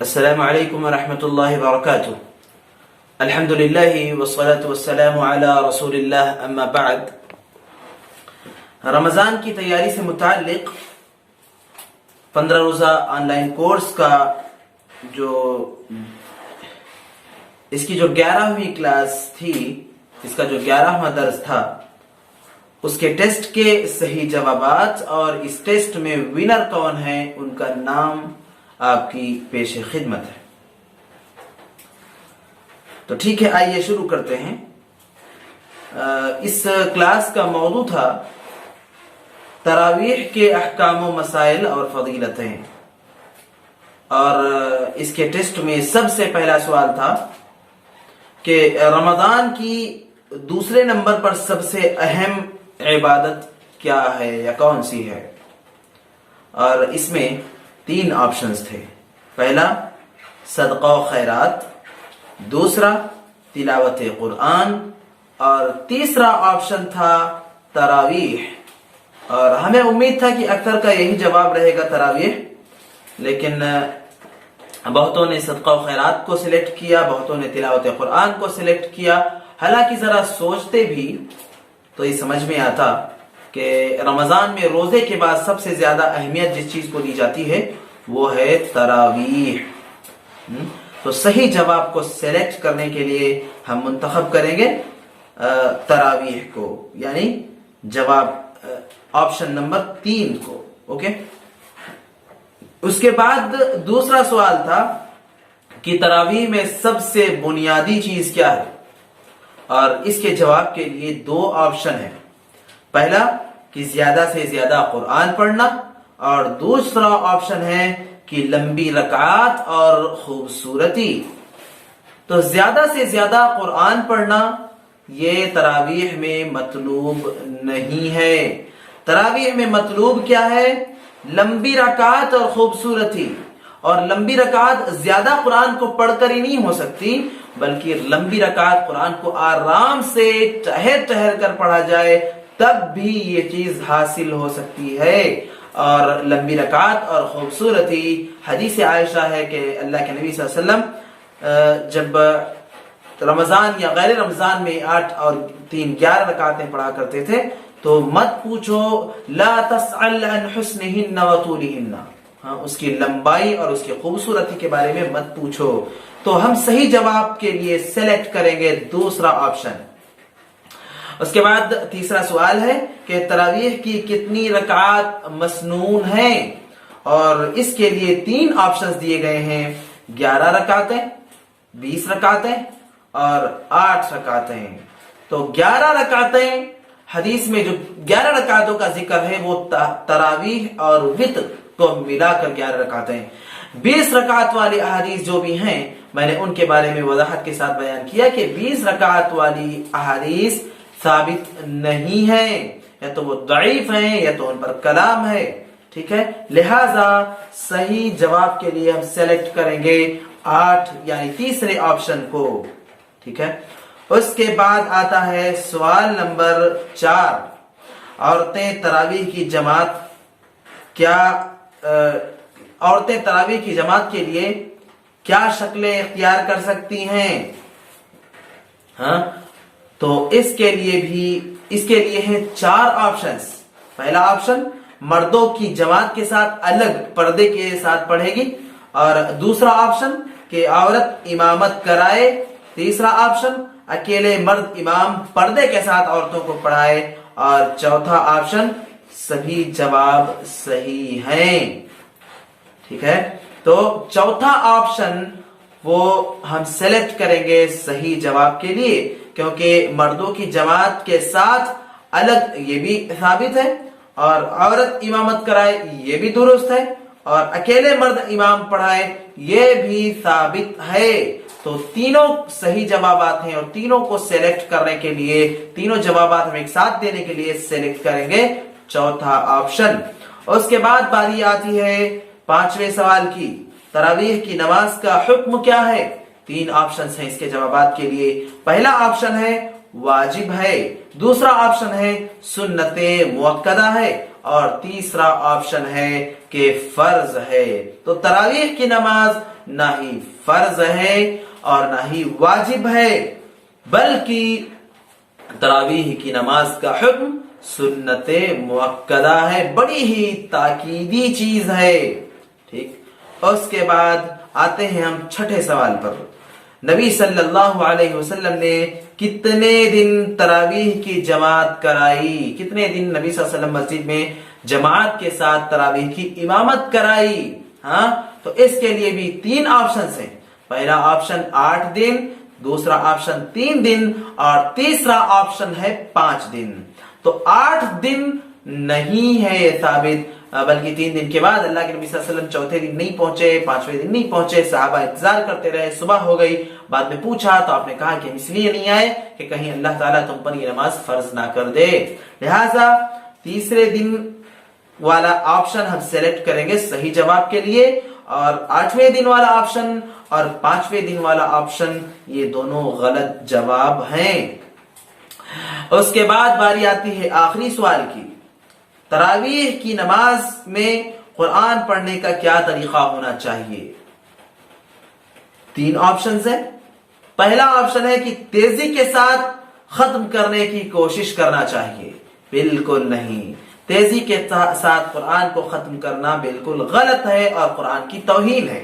السلام علیکم ورحمۃ اللہ وبرکاتہ. الحمد للہ والصلاة والسلام علی رسول اللہ، اما بعد. رمضان کی تیاری سے متعلق 15 روزہ آن لائن کورس کا اس کی جو 11ویں کلاس تھی، اس کا جو 11واں درس تھا، اس کے ٹیسٹ کے صحیح جوابات اور اس ٹیسٹ میں ونر کون ہے ان کا نام آپ کی پیش خدمت ہے. تو ٹھیک ہے، آئیے شروع کرتے ہیں. اس کلاس کا موضوع تھا تراویح کے احکام و مسائل اور فضیلتیں، اور اس کے ٹیسٹ میں سب سے پہلا سوال تھا کہ رمضان کی دوسرے نمبر پر سب سے اہم عبادت کیا ہے یا کون سی ہے، اور اس میں 3 آپشنز تھے. پہلا صدقہ و خیرات، دوسرا تلاوت قرآن، اور تیسرا آپشن تھا تراویح. اور ہمیں امید تھا کہ اکثر کا یہی جواب رہے گا تراویح، لیکن بہتوں نے صدقہ و خیرات کو سلیکٹ کیا، بہتوں نے تلاوت قرآن کو سلیکٹ کیا. حالانکہ ذرا سوچتے بھی تو یہ سمجھ میں آتا کہ رمضان میں روزے کے بعد سب سے زیادہ اہمیت جس چیز کو دی جاتی ہے وہ ہے تراویح. تو صحیح جواب کو سلیکٹ کرنے کے لیے ہم منتخب کریں گے تراویح کو، یعنی جواب آپشن نمبر 3 کو. اوکے. اس کے بعد دوسرا سوال تھا کہ تراویح میں سب سے بنیادی چیز کیا ہے، اور اس کے جواب کے لیے 2 آپشن ہیں. پہلا کہ زیادہ سے زیادہ قرآن پڑھنا، اور دوسرا آپشن ہے کہ لمبی رکعات اور خوبصورتی. تو زیادہ سے زیادہ قرآن پڑھنا یہ تراویح میں مطلوب نہیں ہے. تراویح میں مطلوب کیا ہے؟ لمبی رکعات اور خوبصورتی. اور لمبی رکعات زیادہ قرآن کو پڑھ کر ہی نہیں ہو سکتی، بلکہ لمبی رکعات قرآن کو آرام سے ٹہر ٹہر کر پڑھا جائے تب بھی یہ چیز حاصل ہو سکتی ہے. اور لمبی رکعات اور خوبصورتی، حدیث عائشہ ہے کہ اللہ کے نبی صلی اللہ علیہ وسلم جب رمضان یا غیر رمضان میں 8 اور 3 11 رکعتیں پڑھا کرتے تھے تو مت پوچھو، لا تسأل عن حسنہن و طولہن، اس کی لمبائی اور اس کی خوبصورتی کے بارے میں مت پوچھو. تو ہم صحیح جواب کے لیے سلیکٹ کریں گے دوسرا آپشن. اس کے بعد تیسرا سوال ہے کہ تراویح کی کتنی رکعات مسنون ہیں، اور اس کے لیے 3 آپشنز دیے گئے ہیں: 11 رکعتیں، 20 رکعتیں اور 8 رکعتیں. تو 11 رکعتیں، حدیث میں جو 11 رکعتوں کا ذکر ہے وہ تراویح اور وتر کو ملا کر 11 رکعتیں. 20 رکعت والی احادیث جو بھی ہیں میں نے ان کے بارے میں وضاحت کے ساتھ بیان کیا کہ 20 رکعت والی احادیث ثابت نہیں ہیں، یا تو وہ ضعیف ہیں یا تو ان پر کلام ہے. ٹھیک ہے، لہذا صحیح جواب کے لیے ہم سلیکٹ کریں گے 8 یعنی تیسرے آپشن کو. ٹھیک ہے. اس کے بعد آتا ہے سوال نمبر 4. عورتیں تراویح کی جماعت کے لیے کیا شکلیں اختیار کر سکتی ہیں؟ تو اس کے لیے ہیں 4 آپشنز. پہلا آپشن مردوں کی جماعت کے ساتھ الگ پردے کے ساتھ پڑھے گی، اور دوسرا آپشن کہ عورت امامت کرائے، تیسرا آپشن اکیلے مرد امام پردے کے ساتھ عورتوں کو پڑھائے، اور چوتھا آپشن سبھی جواب صحیح ہیں. ٹھیک ہے. تو چوتھا آپشن وہ ہم سلیکٹ کریں گے صحیح جواب کے لیے، کیونکہ مردوں کی جماعت کے ساتھ الگ یہ بھی ثابت ہے، اور عورت امامت کرائے یہ بھی درست ہے، اور اکیلے مرد امام پڑھائے یہ بھی ثابت ہے. تو تینوں صحیح جوابات ہیں، اور تینوں کو سلیکٹ کرنے کے لیے، تینوں جوابات ہم ایک ساتھ دینے کے لیے سلیکٹ کریں گے چوتھا آپشن. اس کے بعد باری آتی ہے 5ویں سوال کی. تراویح کی نماز کا حکم کیا ہے؟ 3 آپشنز ہیں اس کے جوابات کے لیے. پہلا آپشن ہے واجب ہے، دوسرا آپشن ہے سنت مؤکدہ ہے، اور تیسرا آپشن ہے کہ فرض ہے. تو تراویح کی نماز نہ ہی فرض ہے اور نہ ہی واجب ہے، بلکہ تراویح کی نماز کا حکم سنت مؤکدہ ہے، بڑی ہی تاکیدی چیز ہے. ٹھیک، اس کے بعد آتے ہیں ہم چھٹے سوال پر. نبی صلی اللہ علیہ وسلم نے کتنے دن تراویح کی جماعت کرائی؟ کتنے دن نبی صلی اللہ علیہ وسلم مسجد میں جماعت کے ساتھ تراویح کی امامت کرائی؟ ہاں، تو اس کے لیے بھی 3 آپشنز ہیں. پہلا آپشن 8 دن، دوسرا آپشن 3 دن اور تیسرا آپشن ہے 5 دن. تو 8 دن نہیں ہے یہ ثابت، بلکہ 3 دن کے بعد اللہ کے نبی صلی اللہ علیہ وسلم چوتھے دن نہیں پہنچے، 5ویں دن نہیں پہنچے، صحابہ انتظار کرتے رہے، صبح ہو گئی. بعد میں پوچھا تو آپ نے کہا کہ ہم اس لیے نہیں آئے کہ کہیں اللہ تعالیٰ تم پر یہ نماز فرض نہ کر دے. لہٰذا تیسرے دن والا آپشن ہم سیلیکٹ کریں گے صحیح جواب کے لیے، اور 8ویں دن والا آپشن اور 5ویں دن والا آپشن یہ دونوں غلط جواب ہیں. اس کے بعد باری آتی ہے آخری سوال کی. تراویح کی نماز میں قرآن پڑھنے کا کیا طریقہ ہونا چاہیے؟ 3 آپشنز ہیں. پہلا آپشن ہے کہ تیزی کے ساتھ ختم کرنے کی کوشش کرنا چاہیے. بالکل نہیں، تیزی کے ساتھ قرآن کو ختم کرنا بالکل غلط ہے اور قرآن کی توہین ہے.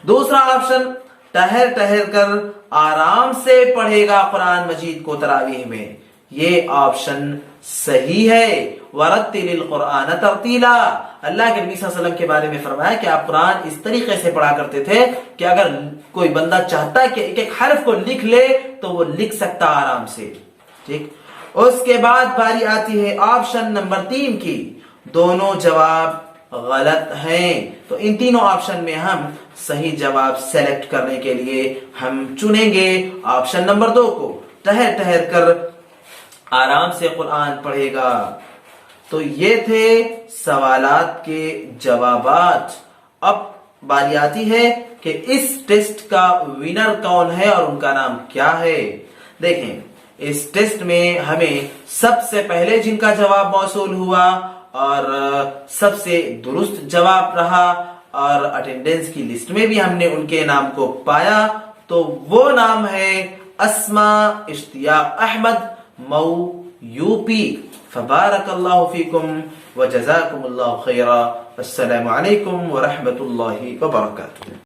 دوسرا آپشن، ٹہر ٹہر کر آرام سے پڑھے گا قرآن مجید کو تراویح میں. یہ آپشن صحیح ہے. وَرَتِّلِ الْقُرْآنَ تَرْتِيلًا، اللہ کے نبی صلی اللہ علیہ وسلم کے بارے میں فرمایا کہ آپ قرآن اس طریقے سے پڑھا کرتے تھے کہ اگر کوئی بندہ چاہتا ہے کہ ایک ایک حرف کو لکھ لے تو وہ لکھ سکتا آرام سے. ٹھیک، اس کے بعد باری آتی ہے آپشن نمبر 3 کی. دونوں جواب غلط ہیں. تو ان تینوں آپشن میں ہم صحیح جواب سیلیکٹ کرنے کے لیے ہم چنیں گے آپشن نمبر 2 کو، ٹہر ٹہر کر آرام سے قرآن پڑھے گا. تو یہ تھے سوالات کے جوابات. اب باری آتی ہے کہ اس ٹیسٹ کا ونر کون ہے اور ان کا نام کیا ہے. دیکھیں، اس ٹیسٹ میں ہمیں سب سے پہلے جن کا جواب موصول ہوا اور سب سے درست جواب رہا اور اٹینڈنس کی لسٹ میں بھی ہم نے ان کے نام کو پایا، تو وہ نام ہے اسماء اشتیاق احمد، مئو، یو پی. فبارک اللہ فیکم وجزاکم اللہ خیرا. السلام علیکم ورحمۃ اللہ وبرکاتہ.